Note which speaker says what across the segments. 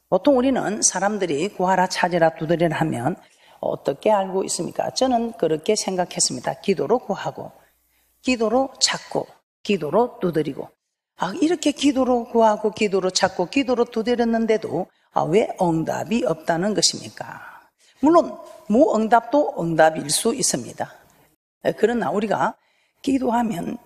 Speaker 1: 보통 우리는 사람들이 구하라, 찾으라, 두드리라 하면 어떻게 알고 있습니까? 저는 그렇게 생각했습니다. 기도로 구하고, 기도로 찾고, 기도로 두드리고. 이렇게 기도로 구하고, 기도로 찾고, 기도로 두드렸는데도 왜 응답이 없다는 것입니까? 물론 무응답도 응답일 수 있습니다. 그러나 우리가 기도하면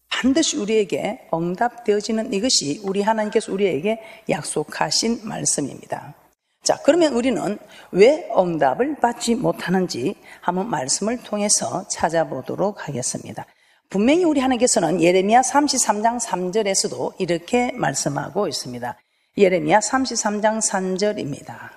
Speaker 1: 반드시 우리에게 응답되어지는 이것이 우리 하나님께서 우리에게 약속하신 말씀입니다. 자, 그러면 우리는 왜 응답을 받지 못하는지 한번 말씀을 통해서 찾아보도록 하겠습니다. 분명히 우리 하나님께서는 예레미야 33장 3절에서도 이렇게 말씀하고 있습니다. 예레미야 33장 3절입니다.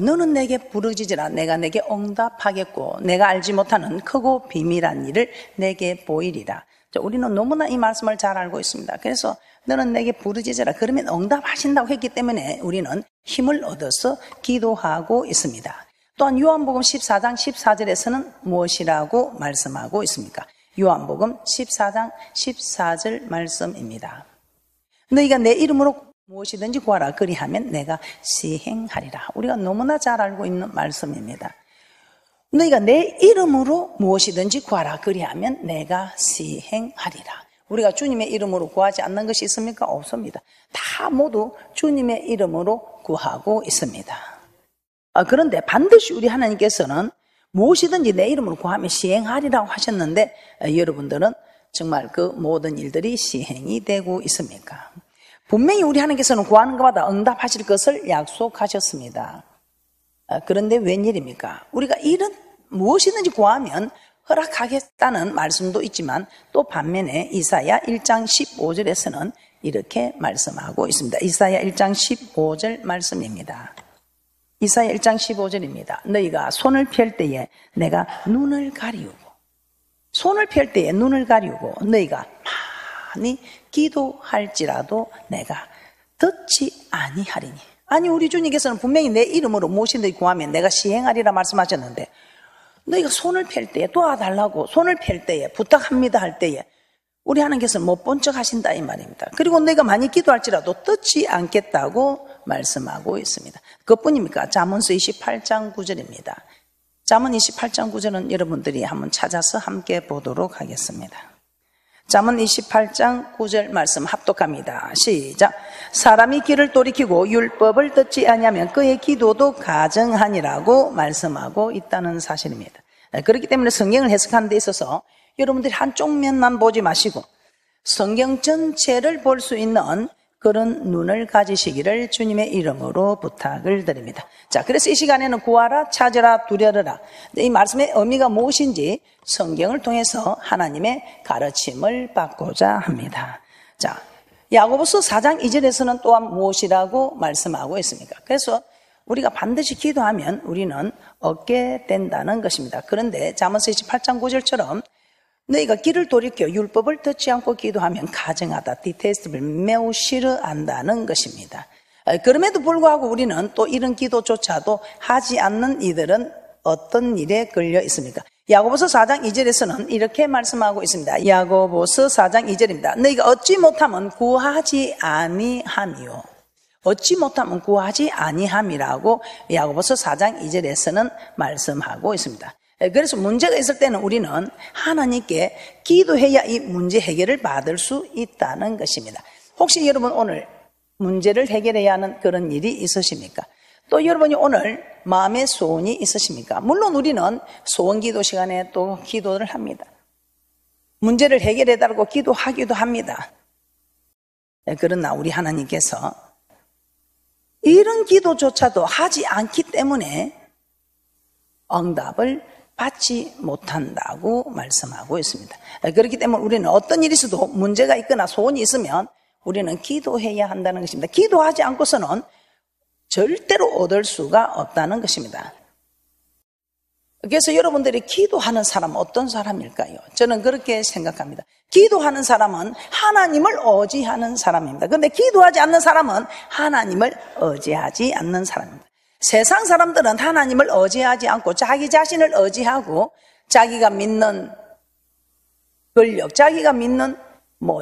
Speaker 1: 너는 내게 부르짖으라. 내가 내게 응답하겠고 내가 알지 못하는 크고 비밀한 일을 내게 보이리라. 자, 우리는 너무나 이 말씀을 잘 알고 있습니다. 그래서 너는 내게 부르짖으라. 그러면 응답하신다고 했기 때문에 우리는 힘을 얻어서 기도하고 있습니다. 또한 요한복음 14장 14절에서는 무엇이라고 말씀하고 있습니까? 요한복음 14장 14절 말씀입니다. 너희가 내 이름으로 무엇이든지 구하라. 그리하면 내가 시행하리라. 우리가 너무나 잘 알고 있는 말씀입니다. 너희가 내 이름으로 무엇이든지 구하라. 그리하면 내가 시행하리라. 우리가 주님의 이름으로 구하지 않는 것이 있습니까? 없습니다. 다 모두 주님의 이름으로 구하고 있습니다. 그런데 반드시 우리 하나님께서는 무엇이든지 내 이름으로 구하면 시행하리라고 하셨는데 여러분들은 정말 그 모든 일들이 시행이 되고 있습니까? 분명히 우리 하나님께서는 구하는 것마다 응답하실 것을 약속하셨습니다. 그런데 웬일입니까? 우리가 이런 무엇이든지 구하면 허락하겠다는 말씀도 있지만 또 반면에 이사야 1장 15절에서는 이렇게 말씀하고 있습니다. 이사야 1장 15절 말씀입니다. 이사야 1장 15절입니다. 너희가 손을 펼 때에 내가 눈을 가리우고, 손을 펼 때에 눈을 가리우고 너희가 많이 기도할지라도 내가 듣지 아니하리니. 아니, 우리 주님께서는 분명히 내 이름으로 무엇이든지 구하면 내가 시행하리라 말씀하셨는데 너희가 손을 펼 때에 도와달라고 손을 펼 때에 부탁합니다 할 때에 우리 하나님께서는 못 본 척 하신다 이 말입니다. 그리고 너희가 많이 기도할지라도 듣지 않겠다고 말씀하고 있습니다. 그것뿐입니까? 잠언서 28장 9절입니다. 잠언 28장 9절은 여러분들이 한번 찾아서 함께 보도록 하겠습니다. 잠언 28장 9절 말씀 합독합니다. 시작. 사람이 귀를 돌이키고 율법을 듣지 아니하면 그의 기도도 가증하니라고 말씀하고 있다는 사실입니다. 그렇기 때문에 성경을 해석하는 데 있어서 여러분들이 한쪽 면만 보지 마시고 성경 전체를 볼 수 있는 그런 눈을 가지시기를 주님의 이름으로 부탁을 드립니다. 자, 그래서 이 시간에는 구하라, 찾으라, 두려라. 이 말씀의 의미가 무엇인지 성경을 통해서 하나님의 가르침을 받고자 합니다. 자, 야고보서 4장 2절에서는 또한 무엇이라고 말씀하고 있습니까? 그래서 우리가 반드시 기도하면 우리는 얻게 된다는 것입니다. 그런데 잠언서 28장 9절처럼 너희가 귀를 돌이켜 율법을 듣지 않고 기도하면 가증하다, 디테스트를 매우 싫어한다는 것입니다. 그럼에도 불구하고 우리는 또 이런 기도조차도 하지 않는 이들은 어떤 일에 걸려 있습니까? 야고보서 4장 2절에서는 이렇게 말씀하고 있습니다. 야고보서 4장 2절입니다. 너희가 얻지 못하면 구하지 아니함이요. 얻지 못하면 구하지 아니함이라고 야고보서 4장 2절에서는 말씀하고 있습니다. 그래서 문제가 있을 때는 우리는 하나님께 기도해야 이 문제 해결을 받을 수 있다는 것입니다. 혹시 여러분 오늘 문제를 해결해야 하는 그런 일이 있으십니까? 또 여러분이 오늘 마음의 소원이 있으십니까? 물론 우리는 소원 기도 시간에 또 기도를 합니다. 문제를 해결해달라고 기도하기도 합니다. 그러나 우리 하나님께서 이런 기도조차도 하지 않기 때문에 응답을 받지 못한다고 말씀하고 있습니다. 그렇기 때문에 우리는 어떤 일이 있어도 문제가 있거나 소원이 있으면 우리는 기도해야 한다는 것입니다. 기도하지 않고서는 절대로 얻을 수가 없다는 것입니다. 그래서 여러분들이 기도하는 사람은 어떤 사람일까요? 저는 그렇게 생각합니다. 기도하는 사람은 하나님을 의지하는 사람입니다. 그런데 기도하지 않는 사람은 하나님을 의지하지 않는 사람입니다. 세상 사람들은 하나님을 의지하지 않고 자기 자신을 의지하고 자기가 믿는 권력, 자기가 믿는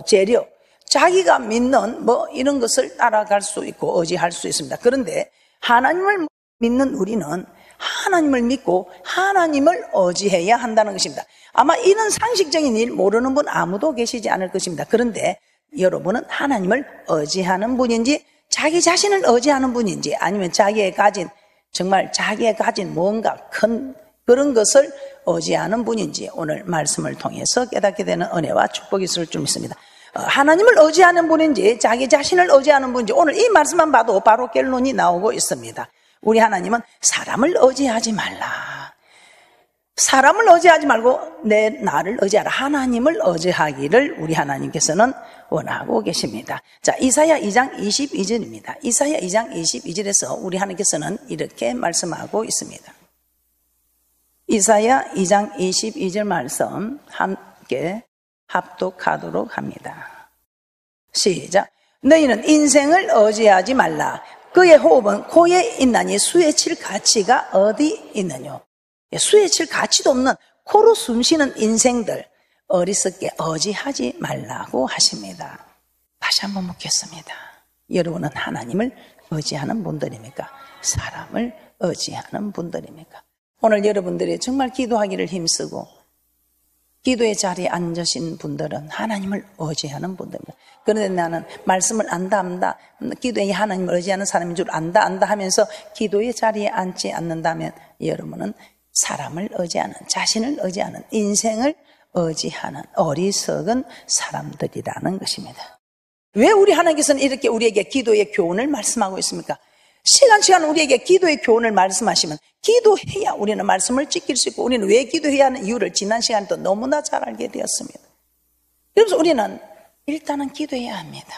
Speaker 1: 재력, 자기가 믿는 이런 것을 따라갈 수 있고 의지할 수 있습니다. 그런데 하나님을 믿는 우리는 하나님을 믿고 하나님을 의지해야 한다는 것입니다. 아마 이런 상식적인 일 모르는 분 아무도 계시지 않을 것입니다. 그런데 여러분은 하나님을 의지하는 분인지 자기 자신을 의지하는 분인지 아니면 자기가 가진 뭔가 큰 그런 것을 의지하는 분인지 오늘 말씀을 통해서 깨닫게 되는 은혜와 축복이 있을 줄 믿습니다. 하나님을 의지하는 분인지 자기 자신을 의지하는 분인지 오늘 이 말씀만 봐도 바로 결론이 나오고 있습니다. 우리 하나님은 사람을 의지하지 말라. 사람을 의지하지 말고 나를 의지하라. 하나님을 의지하기를 우리 하나님께서는 원하고 계십니다. 자, 이사야 2장 22절입니다. 이사야 2장 22절에서 우리 하나님께서는 이렇게 말씀하고 있습니다. 이사야 2장 22절 말씀 함께 합독하도록 합니다. 시작. 너희는 인생을 의지하지 말라. 그의 호흡은 코에 있나니 수에 칠 가치가 어디 있느뇨. 수에 칠 가치도 없는 코로 숨쉬는 인생들 어리석게 의지하지 말라고 하십니다. 다시 한번 묻겠습니다. 여러분은 하나님을 의지하는 분들입니까? 사람을 의지하는 분들입니까? 오늘 여러분들이 정말 기도하기를 힘쓰고 기도의 자리에 앉으신 분들은 하나님을 의지하는 분들입니다. 그런데 나는 말씀을 안다 기도에 하나님을 의지하는 사람인 줄 안다 하면서 기도의 자리에 앉지 않는다면 여러분은 사람을 의지하는, 자신을 의지하는, 인생을 의지하는 어리석은 사람들이라는 것입니다. 왜 우리 하나님께서는 이렇게 우리에게 기도의 교훈을 말씀하고 있습니까? 시간 우리에게 기도의 교훈을 말씀하시면 기도해야 우리는 말씀을 지킬 수 있고 우리는 왜 기도해야 하는 이유를 지난 시간에 또 너무나 잘 알게 되었습니다. 그래서 우리는 일단은 기도해야 합니다.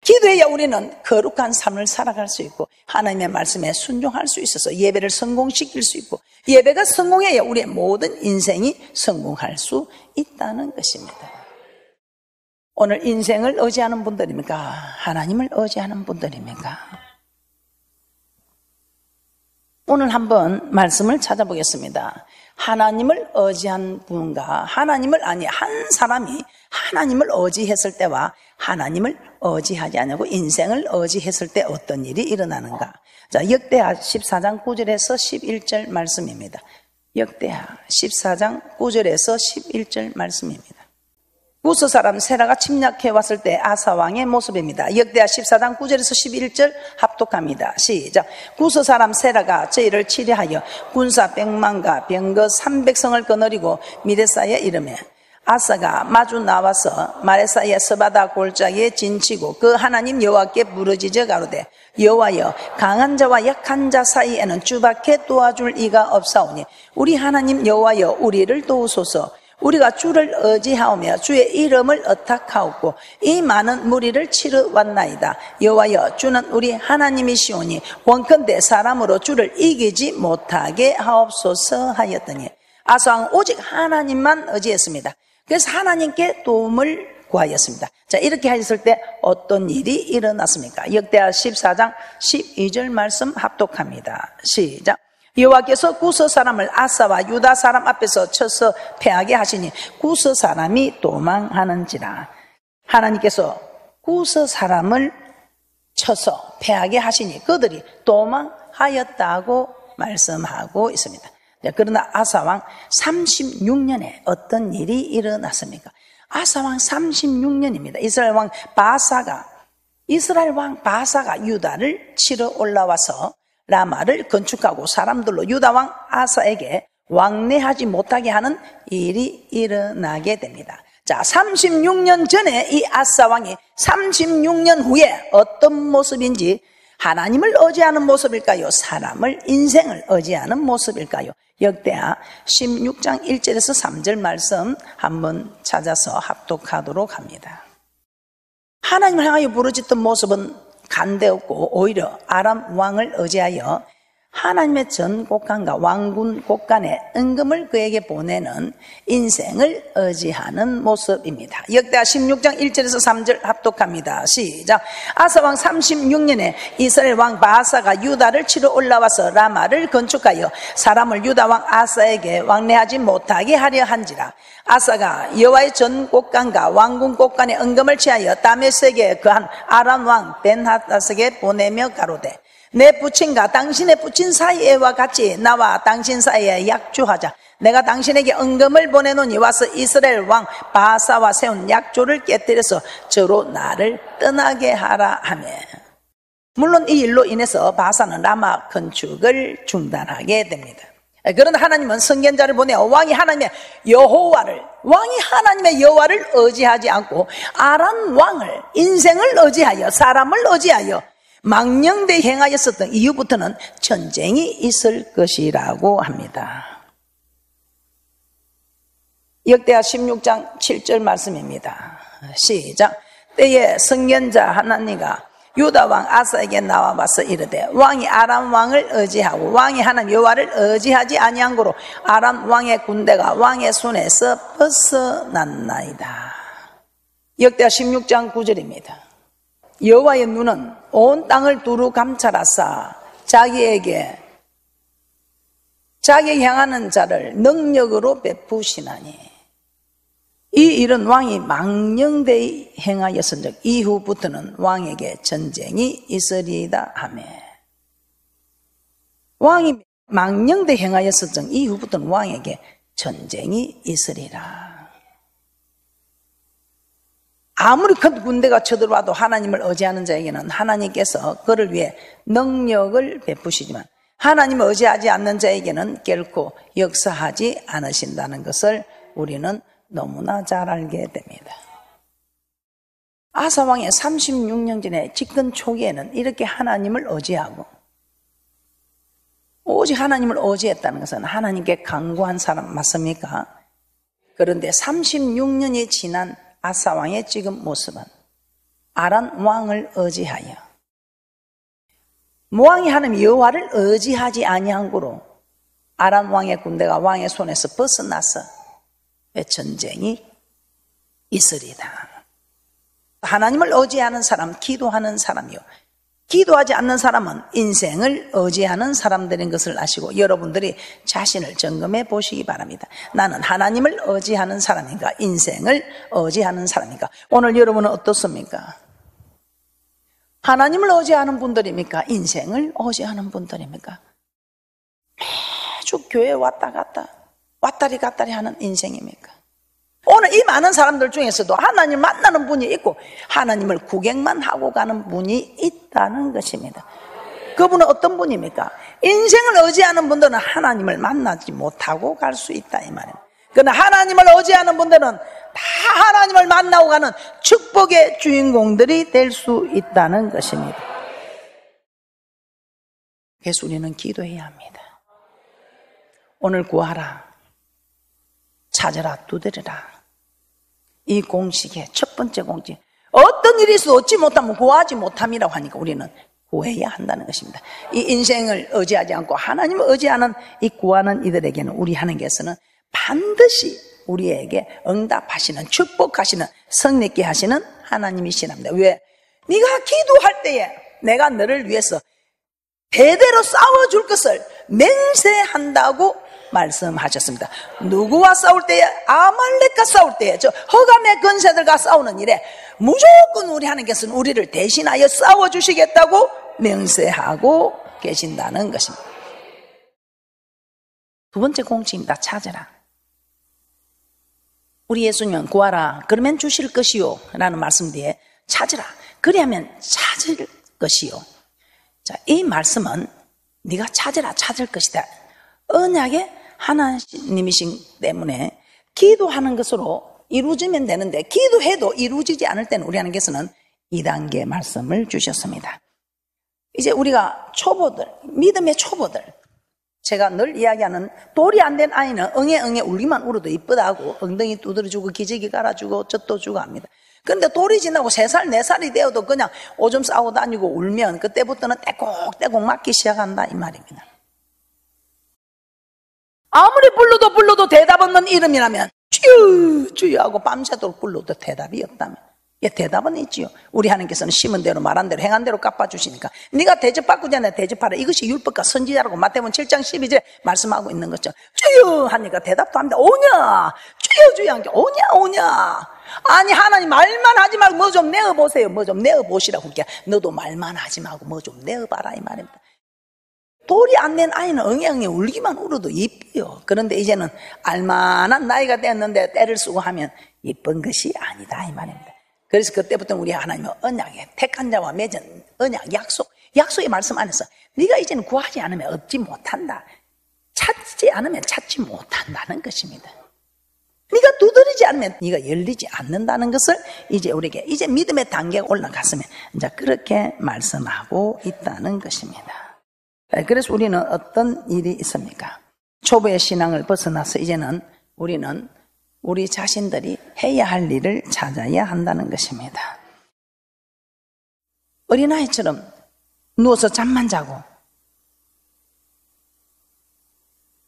Speaker 1: 기도해야 우리는 거룩한 삶을 살아갈 수 있고 하나님의 말씀에 순종할 수 있어서 예배를 성공시킬 수 있고 예배가 성공해야 우리의 모든 인생이 성공할 수 있다는 것입니다. 오늘 인생을 의지하는 분들입니까? 하나님을 의지하는 분들입니까? 오늘 한번 말씀을 찾아보겠습니다. 하나님을 의지한 분과 한 사람이 하나님을 의지했을 때와 하나님을 의지하지 않고 인생을 의지했을 때 어떤 일이 일어나는가. 자, 역대하 14장 9절에서 11절 말씀입니다. 역대하 14장 9절에서 11절 말씀입니다. 구스 사람 세라가 침략해 왔을 때 아사 왕의 모습입니다. 역대하 14장 9절에서 11절 합독합니다. 시작. 구스 사람 세라가 저희를 치려하여 군사 100만과 병거 300성을 거느리고 미레사에 이르매 아사가 마주 나와서 마레사의 스바다 골짜기에 진치고 그 하나님 여호와께 부르짖어 가로되 여호와여 강한 자와 약한 자 사이에는 주밖에 도와줄 이가 없사오니 우리 하나님 여호와여 우리를 도우소서. 우리가 주를 의지하오며 주의 이름을 의탁하옵고 이 많은 무리를 치러 왔나이다. 여호와여 주는 우리 하나님이시오니 원컨대 사람으로 주를 이기지 못하게 하옵소서 하였더니 아사왕 오직 하나님만 의지했습니다. 그래서 하나님께 도움을 구하였습니다. 자, 이렇게 하셨을 때 어떤 일이 일어났습니까? 역대하 14장 12절 말씀 합독합니다. 시작. 여호와께서 구스 사람을 아사와 유다 사람 앞에서 쳐서 패하게 하시니 구스 사람이 도망하는지라. 하나님께서 구스 사람을 쳐서 패하게 하시니 그들이 도망하였다고 말씀하고 있습니다. 그러나 아사왕 36년에 어떤 일이 일어났습니까? 아사왕 36년입니다. 이스라엘 왕 바사가 유다를 치러 올라와서 라마를 건축하고 사람들로 유다 왕 아사에게 왕래하지 못하게 하는 일이 일어나게 됩니다. 자, 36년 전에 이 아사 왕이 36년 후에 어떤 모습인지 하나님을 의지하는 모습일까요? 인생을 의지하는 모습일까요? 역대하 16장 1절에서 3절 말씀 한번 찾아서 합독하도록 합니다. 하나님을 향하여 부르짖던 모습은 간대없고 오히려 아람 왕을 의지하여 하나님의 전 곳간과 왕군 곳간의 은금을 그에게 보내는 인생을 의지하는 모습입니다. 역대하 16장 1절에서 3절 합독합니다. 시작. 아사왕 36년에 이스라엘 왕 바하사가 유다를 치러 올라와서 라마를 건축하여 사람을 유다왕 아사에게 왕래하지 못하게 하려 한지라. 아사가 여호와의 전 곳간과 왕군 곳간의 은금을 취하여 다메섹에 거한 아람 왕 벤하닷에게 보내며 가로되 내 부친과 당신의 부친 사이에와 같이 나와 당신 사이에 약조하자. 내가 당신에게 은금을 보내노니 와서 이스라엘 왕 바하사와 세운 약조를 깨뜨려서 저로 나를 떠나게 하라 하며. 물론 이 일로 인해서 바하사는 라마 건축을 중단하게 됩니다. 그런데 하나님은 선견자를 보내어 왕이 하나님의 여호와를 의지하지 않고 아람 왕을, 인생을 의지하여, 사람을 의지하여 망령되이 행하였었던 이후부터는 전쟁이 있을 것이라고 합니다. 역대하 16장 7절 말씀입니다. 시작. 때에 선견자 하나니가 유다 왕 아사에게 나와봐서 이르되 왕이 아람 왕을 의지하고 왕이 하나님 여호와를 의지하지 아니한 고로 아람 왕의 군대가 왕의 손에서 벗어났나이다. 역대하 16장 9절입니다. 여호와의 눈은 온 땅을 두루 감찰하사 자기에게 향하는 자를 능력으로 베푸시나니. 이 일은 왕이 망령되이 행하였은즉 이후부터는 왕에게 전쟁이 있으리이다 하며. 왕이 망령되이 행하였은즉 이후부터는 왕에게 전쟁이 있으리라. 아무리 큰 군대가 쳐들어와도 하나님을 의지하는 자에게는 하나님께서 그를 위해 능력을 베푸시지만 하나님을 의지하지 않는 자에게는 결코 역사하지 않으신다는 것을 우리는 너무나 잘 알게 됩니다. 아사 왕의 36년 전에 집권 초기에는 이렇게 하나님을 의지하고 오직 하나님을 의지했다는 것은 하나님께 간구한 사람 맞습니까? 그런데 36년이 지난 아사 왕의 지금 모습은 아람 왕을 의지하여 왕이 하나님 여호와를 의지하지 아니한 고로 아람 왕의 군대가 왕의 손에서 벗어나서 전쟁이 있으리다. 하나님을 의지하는 사람, 기도하는 사람이요, 기도하지 않는 사람은 인생을 의지하는 사람들인 것을 아시고 여러분들이 자신을 점검해 보시기 바랍니다. 나는 하나님을 의지하는 사람인가, 인생을 의지하는 사람인가? 오늘 여러분은 어떻습니까? 하나님을 의지하는 분들입니까? 인생을 의지하는 분들입니까? 매주 교회 왔다리 갔다리 하는 인생입니까? 오늘 이 많은 사람들 중에서도 하나님 만나는 분이 있고 하나님을 구경만 하고 가는 분이 있다는 것입니다. 그분은 어떤 분입니까? 인생을 의지하는 분들은 하나님을 만나지 못하고 갈 수 있다 이 말입니다. 그러나 하나님을 의지하는 분들은 다 하나님을 만나고 가는 축복의 주인공들이 될 수 있다는 것입니다. 그래서 우리는 기도해야 합니다. 오늘 구하라, 찾으라, 두드리라. 이 공식의 첫 번째 공식, 어떤 일이 있어도 얻지 못하면 구하지 못함이라고 하니까 우리는 구해야 한다는 것입니다. 이 인생을 의지하지 않고 하나님을 의지하는 이 구하는 이들에게는 우리 하나님께서는 반드시 우리에게 응답하시는, 축복하시는, 성립케 하시는 하나님이시랍니다. 왜? 네가 기도할 때에 내가 너를 위해서 대대로 싸워줄 것을 맹세한다고 말씀하셨습니다. 누구와 싸울 때에? 아말렉과 싸울 때에, 저 허감의 권세들과 싸우는 일에 무조건 우리 하나님께서는 우리를 대신하여 싸워주시겠다고 맹세하고 계신다는 것입니다. 두 번째 공식입니다. 찾으라. 우리 예수님은 구하라 그러면 주실 것이요 라는 말씀 뒤에 찾으라 그리하면 찾을 것이요. 자, 이 말씀은 네가 찾으라 찾을 것이다. 언약의 하나님이신 때문에 기도하는 것으로 이루어지면 되는데 기도해도 이루어지지 않을 때는 우리 하나님께서는 2단계 말씀을 주셨습니다. 이제 우리가 초보들, 믿음의 초보들, 제가 늘 이야기하는 돌이 안 된 아이는 응애 울기만 울어도 이쁘다고 엉덩이 두드려주고 기저귀 갈아주고 젖도 주고 합니다. 그런데 돌이 지나고 3살, 4살이 되어도 그냥 오줌 싸고 다니고 울면 그때부터는 떼곡떼곡 맞기 시작한다 이 말입니다. 아무리 불러도 대답 없는 이름이라면 주여 주여 하고 밤새도록 불러도 대답이 없다면, 예, 대답은 있지요. 우리 하나님께서는 심은 대로 말한 대로 행한 대로 갚아주시니까 네가 대접받고 전에 대접하라. 이것이 율법과 선지자라고 마태복음 7장 12절에 말씀하고 있는 거죠. 주여 하니까 대답도 합니다. 오냐 주여 주여 하니까 오냐. 아니 하나님 말만 하지 말고 뭐 좀 내어보세요. 뭐 좀 내어보시라고. 그러니까 너도 말만 하지 말고 뭐 좀 내어봐라 이 말입니다. 돌이 안 낸 아이는 엉엉이 울기만 울어도 이뻐요. 그런데 이제는 알만한 나이가 됐는데 때를 쓰고 하면 이쁜 것이 아니다 이 말입니다. 그래서 그때부터 우리 하나님은 언약에 택한 자와 맺은 언약 약속의 말씀 안에서 네가 이제는 구하지 않으면 얻지 못한다, 찾지 않으면 찾지 못한다는 것입니다. 네가 두드리지 않으면 네가 열리지 않는다는 것을 이제 우리에게 이제 믿음의 단계가 올라갔으면 이제 그렇게 말씀하고 있다는 것입니다. 그래서 우리는 어떤 일이 있습니까? 초보의 신앙을 벗어나서 이제는 우리는 우리 자신들이 해야 할 일을 찾아야 한다는 것입니다. 어린아이처럼 누워서 잠만 자고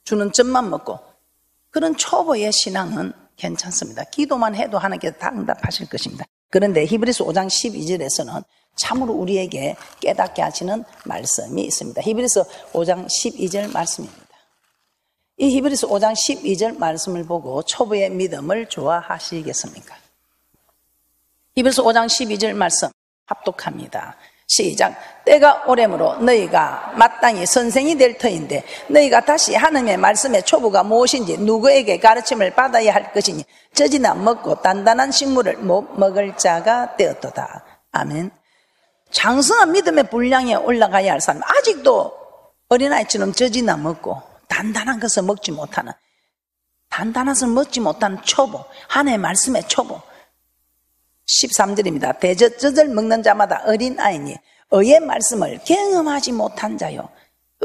Speaker 1: 주는 젖만 먹고 그런 초보의 신앙은 괜찮습니다. 기도만 해도 하나님께서 다 응답하실 것입니다. 그런데 히브리서 5장 12절에서는 참으로 우리에게 깨닫게 하시는 말씀이 있습니다. 히브리서 5장 12절 말씀입니다. 이 히브리서 5장 12절 말씀을 보고 초보의 믿음을 좋아하시겠습니까? 히브리서 5장 12절 말씀 합독합니다. 시작. 때가 오래므로 너희가 마땅히 선생이 될 터인데 너희가 다시 하나님의 말씀의 초보가 무엇인지 누구에게 가르침을 받아야 할 것이니 젖이나 먹고 단단한 식물을 못 먹을 자가 되었도다. 아멘. 장성한 믿음의 분량에 올라가야 할 사람, 아직도 어린아이처럼 젖이나 먹고 단단한 것을 먹지 못하는, 단단한 것을 먹지 못하는 초보, 하나님의 말씀의 초보. 13절입니다. 대젖을 먹는 자마다 어린아이니 의의 말씀을 경험하지 못한 자요.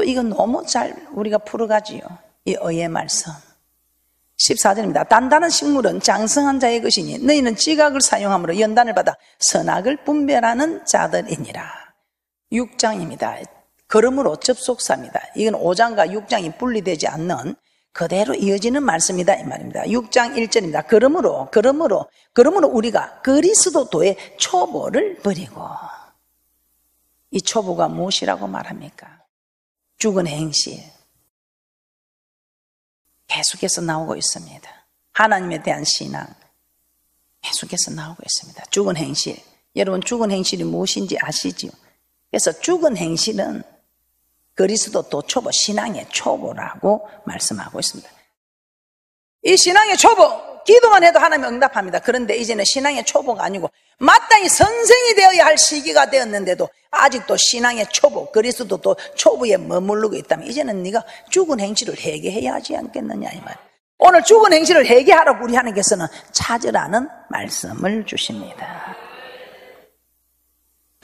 Speaker 1: 이거 너무 잘 우리가 풀어가지요. 이 의의 말씀. 14절입니다. 단단한 식물은 장성한 자의 것이니 너희는 지각을 사용함으로 연단을 받아 선악을 분별하는 자들이니라. 6장입니다. 그러므로 접속사입니다. 이건 5장과 6장이 분리되지 않는 그대로 이어지는 말씀이다 이 말입니다. 6장 1절입니다. 그러므로 우리가 그리스도도의 초보를 버리고. 이 초보가 무엇이라고 말합니까? 죽은 행실. 계속해서 나오고 있습니다. 하나님에 대한 신앙 계속해서 나오고 있습니다. 죽은 행실. 여러분 죽은 행실이 무엇인지 아시지요? 그래서 죽은 행실은 그리스도도 초보, 신앙의 초보라고 말씀하고 있습니다. 이 신앙의 초보, 기도만 해도 하나님 응답합니다. 그런데 이제는 신앙의 초보가 아니고 마땅히 선생이 되어야 할 시기가 되었는데도 아직도 신앙의 초보, 그리스도도 초보에 머무르고 있다면 이제는 네가 죽은 행실을 회개해야 하지 않겠느냐 이 말. 오늘 죽은 행실을 회개하라고 우리 하나님께서는 찾으라는 말씀을 주십니다.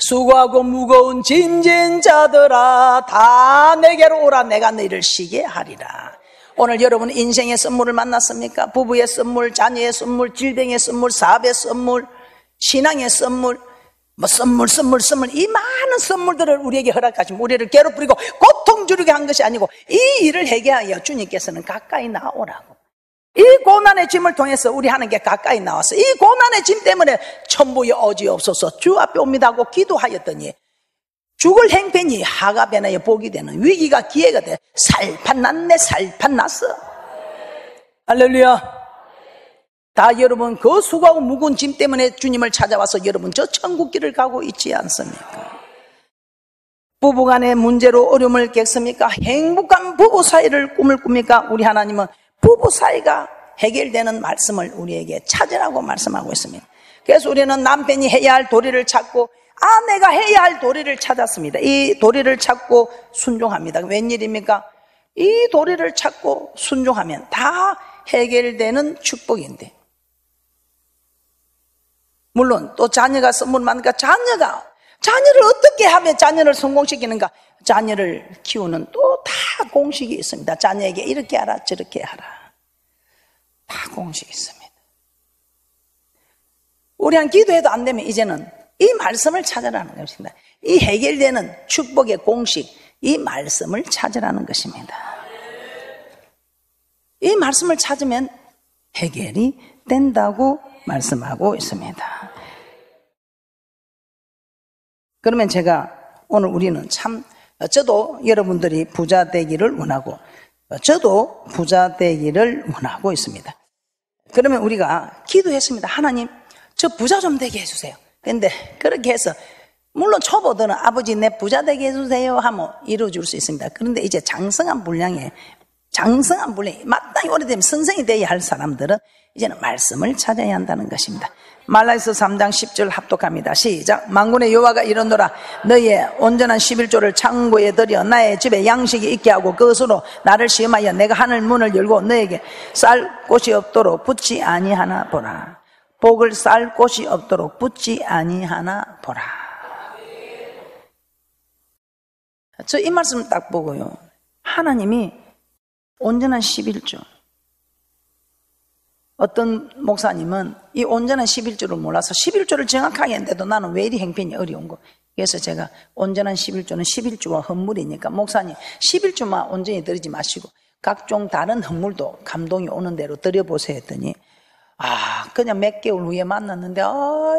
Speaker 1: 수고하고 무거운 짐진 자들아 다 내게로 오라. 내가 너희를 쉬게 하리라. 오늘 여러분 인생의 선물을 만났습니까? 부부의 선물, 자녀의 선물, 질병의 선물, 사업의 선물, 신앙의 선물, 뭐 선물 이 많은 선물들을 우리에게 허락하시면 우리를 괴롭히고 고통 주려게 한 것이 아니고 이 일을 해결하여 주님께서는 가까이 나오라고. 이 고난의 짐을 통해서 우리 하나님께 가까이 나와서 이 고난의 짐 때문에 천부여 어지없소서 주 앞에 옵니다 하고 기도하였더니 죽을 행편이 하가변하여 복이 되는 위기가 기회가 돼. 살판 났어. 할렐루야. 다 여러분 그 수고하고 무거운 짐 때문에 주님을 찾아와서 여러분 저 천국길을 가고 있지 않습니까? 부부간의 문제로 어려움을 겪습니까? 행복한 부부 사이를 꿈을 꿉니까? 우리 하나님은 부부 사이가 해결되는 말씀을 우리에게 찾으라고 말씀하고 있습니다. 그래서 우리는 남편이 해야 할 도리를 찾고 아내가 해야 할 도리를 찾았습니다. 이 도리를 찾고 순종합니다. 웬일입니까? 이 도리를 찾고 순종하면 다 해결되는 축복인데, 물론 또 자녀가 선물 많으니까 자녀를 어떻게 하면 자녀를 성공시키는가? 자녀를 키우는 또 다 공식이 있습니다. 자녀에게 이렇게 하라 저렇게 하라 다 공식이 있습니다. 우리 한 기도해도 안 되면 이제는 이 말씀을 찾으라는 것입니다. 이 해결되는 축복의 공식, 이 말씀을 찾으라는 것입니다. 이 말씀을 찾으면 해결이 된다고 말씀하고 있습니다. 그러면 제가 오늘 우리는 참 저도 여러분들이 부자 되기를 원하고 저도 부자 되기를 원하고 있습니다. 그러면 우리가 기도했습니다. 하나님, 저 부자 좀 되게 해주세요. 근데 그렇게 해서 물론 초보들은 아버지 내 부자 되게 해주세요 하면 이루어줄 수 있습니다. 그런데 이제 장성한 분량이 마땅히 오래되면 선생이 되어야 할 사람들은 이제는 말씀을 찾아야 한다는 것입니다. 말라기서 3장 10절 합독합니다. 시작. 만군의 여호와가 이르노라. 너희의 온전한 11조를 창고에 들여 나의 집에 양식이 있게 하고 그것으로 나를 시험하여 내가 하늘 문을 열고 너에게 쌀 곳이 없도록 붙지 아니하나 보라. 복을 쌀 곳이 없도록 붙지 아니하나 보라. 저 이 말씀 딱 보고요, 하나님이 온전한 11조, 어떤 목사님은 이 온전한 11조를 몰라서 11조를 정확하게 했는데도 나는 왜 이리 행편이 어려운 거. 그래서 제가 온전한 11조는 11조와 헌물이니까 목사님 11조만 온전히 드리지 마시고 각종 다른 헌물도 감동이 오는 대로 드려보세요 했더니 그냥 몇 개월 후에 만났는데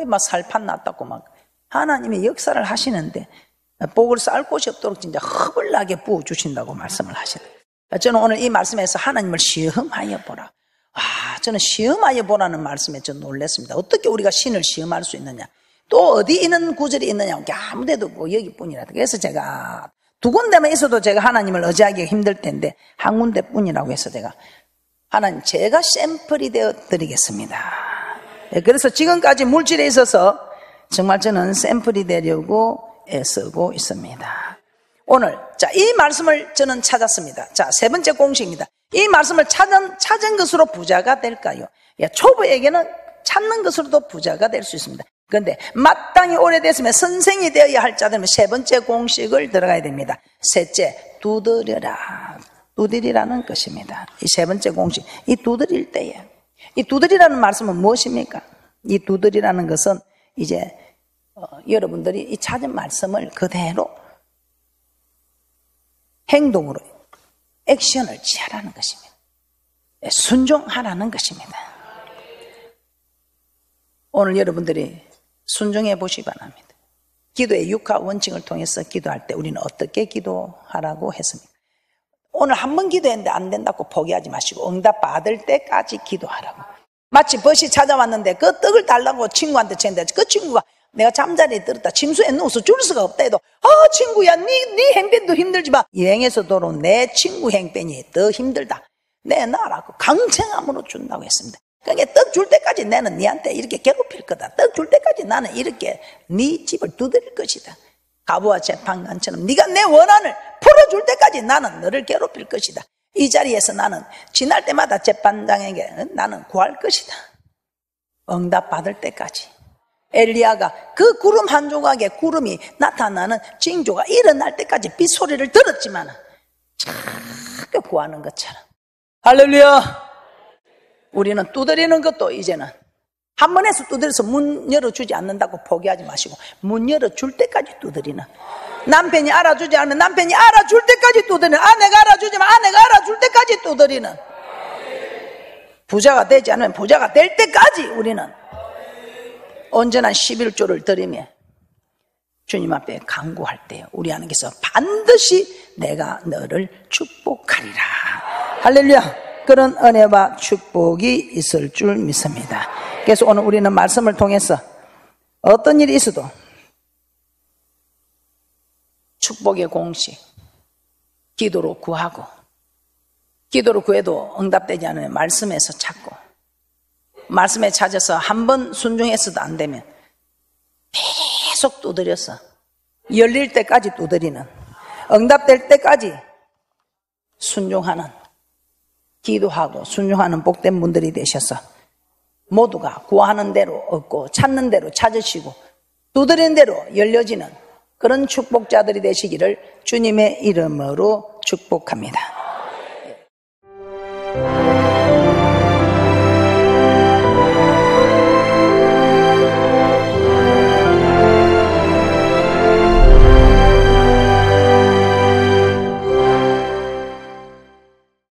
Speaker 1: 막 살판 났다고 막 하나님이 역사를 하시는데 복을 쌀 곳이 없도록 진짜 허블나게 부어주신다고 말씀을 하시네요. 저는 오늘 이 말씀에서 하나님을 시험하여 보라. 저는 시험하여 보라는 말씀에 좀 놀랐습니다. 어떻게 우리가 신을 시험할 수 있느냐? 또 어디 있는 구절이 있느냐? 아무 데도 없고 여기뿐이라. 그래서 제가 두 군데만 있어도 제가 하나님을 의지하기가 힘들 텐데 한 군데뿐이라고 해서 제가 하나님, 제가 샘플이 되어 드리겠습니다. 그래서 지금까지 물질에 있어서 정말 저는 샘플이 되려고 애쓰고 있습니다. 오늘 이 말씀을 저는 찾았습니다. 세 번째 공식입니다. 이 말씀을 찾은 것으로 부자가 될까요? 초보에게는 찾는 것으로도 부자가 될 수 있습니다. 그런데 마땅히 오래됐으면 선생이 되어야 할 자들은 세 번째 공식을 들어가야 됩니다. 셋째, 두드려라. 두드리라는 것입니다. 이 세 번째 공식, 이 두드릴 때에, 이 두드리라는 말씀은 무엇입니까? 이 두드리라는 것은 이제 여러분들이 이 찾은 말씀을 그대로 행동으로 액션을 취하라는 것입니다. 순종하라는 것입니다. 오늘 여러분들이 순종해 보시기 바랍니다. 기도의 6화 원칙을 통해서 기도할 때 우리는 어떻게 기도하라고 했습니까? 오늘 한 번 기도했는데 안 된다고 포기하지 마시고 응답 받을 때까지 기도하라고. 마치 벗이 찾아왔는데 그 떡을 달라고 친구한테 쳤는데 그 친구가 내가 잠자리에 들었다 침수에 누워서 줄 수가 없다 해도 친구야 네 행편도 힘들지만 여행에서 돌아온 내 친구 행편이 더 힘들다. 내놔라고 강청함으로 준다고 했습니다. 그러니까 떡 줄 때까지 나는 네한테 이렇게 괴롭힐 거다. 떡 줄 때까지 나는 이렇게 네 집을 두드릴 것이다. 가부와 재판관처럼 네가 내 원한을 풀어줄 때까지 나는 너를 괴롭힐 것이다. 이 자리에서 나는 지날 때마다 재판장에게 나는 구할 것이다. 응답 받을 때까지. 엘리야가 그 구름 한 조각의 구름이 나타나는 징조가 일어날 때까지 빗소리를 들었지만 자꾸 구하는 것처럼. 할렐루야. 우리는 두드리는 것도 이제는 한 번 해서 두드려서 문 열어주지 않는다고 포기하지 마시고 문 열어줄 때까지 두드리는, 남편이 알아주지 않으면 남편이 알아줄 때까지 두드리는, 아내가 알아주지만 아내가 알아줄 때까지 두드리는, 부자가 되지 않으면 부자가 될 때까지 우리는 온전한 11조를 드리며 주님 앞에 간구할 때 우리 하나님께서 반드시 내가 너를 축복하리라. 할렐루야. 그런 은혜와 축복이 있을 줄 믿습니다. 그래서 오늘 우리는 말씀을 통해서 어떤 일이 있어도 축복의 공식, 기도로 구하고, 기도로 구해도 응답되지 않으면 말씀에서 찾고, 말씀에 찾아서 한 번 순종했어도 안 되면 계속 두드려서 열릴 때까지 두드리는, 응답될 때까지 순종하는, 기도하고 순종하는 복된 분들이 되셔서 모두가 구하는 대로 얻고 찾는 대로 찾으시고 두드리는 대로 열려지는 그런 축복자들이 되시기를 주님의 이름으로 축복합니다.